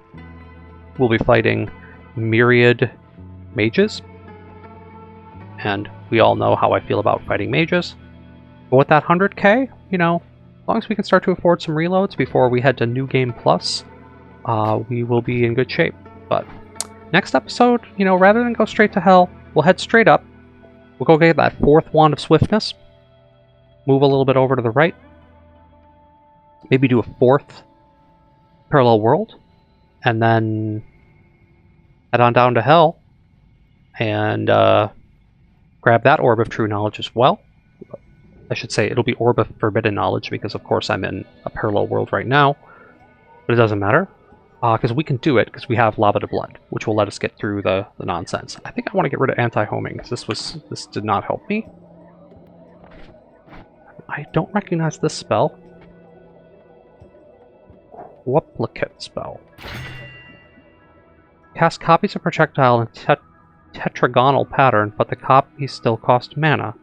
we'll be fighting myriad mages, and we all know how I feel about fighting mages. But with that 100k, you know, as long as we can start to afford some reloads before we head to New Game Plus, we will be in good shape. But next episode, you know, rather than go straight to hell, we'll head straight up. We'll go get that 4th wand of swiftness, move a little bit over to the right, maybe do a 4th parallel world, and then head on down to hell and grab that orb of true knowledge as well. I should say it'll be orb of forbidden knowledge, because of course I'm in a parallel world right now, but it doesn't matter, because we can do it because we have lava to blood, which will let us get through the nonsense. I think I want to get rid of anti-homing, because this did not help me. I don't recognize this spell. Quuplicate spell. Cast copies of projectile in tetragonal pattern, but the copies still cost mana.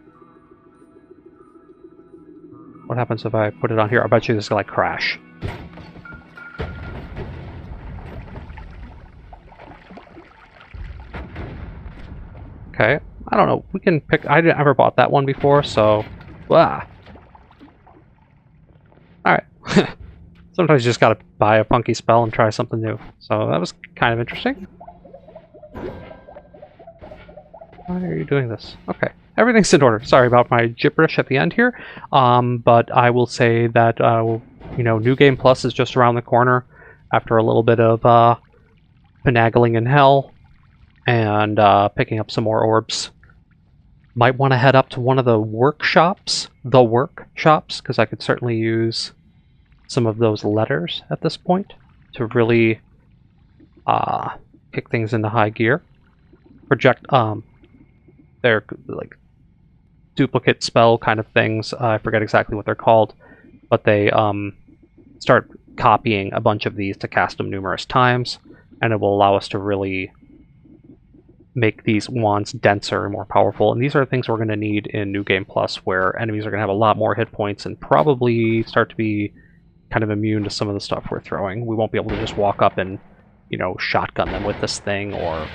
What happens if I put it on here? I bet you this is gonna like crash. Okay, I don't know. We can pick. I didn't ever bought that one before, so blah. All right. Sometimes you just gotta buy a funky spell and try something new. So that was kind of interesting. Why are you doing this? Okay, everything's in order. Sorry about my gibberish at the end here. But I will say that, you know, New Game Plus is just around the corner after a little bit of finagling in hell and picking up some more orbs. Might want to head up to one of the workshops, because I could certainly use some of those letters at this point to really kick things into high gear. They're like duplicate spell kind of things. I forget exactly what they're called, but they start copying a bunch of these to cast them numerous times, and it will allow us to really make these wands denser and more powerful. And these are things we're going to need in New Game Plus, where enemies are going to have a lot more hit points and probably start to be kind of immune to some of the stuff we're throwing. We won't be able to just walk up and, you know, shotgun them with this thing or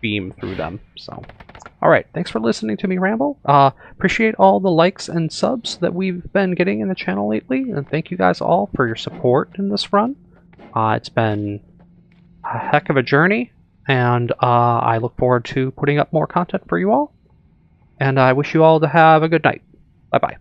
beam through them. So, all right, thanks for listening to me ramble. Appreciate all the likes and subs that we've been getting in the channel lately, and thank you guys all for your support in this run. It's been a heck of a journey, and I look forward to putting up more content for you all. And I wish you all to have a good night. Bye-bye.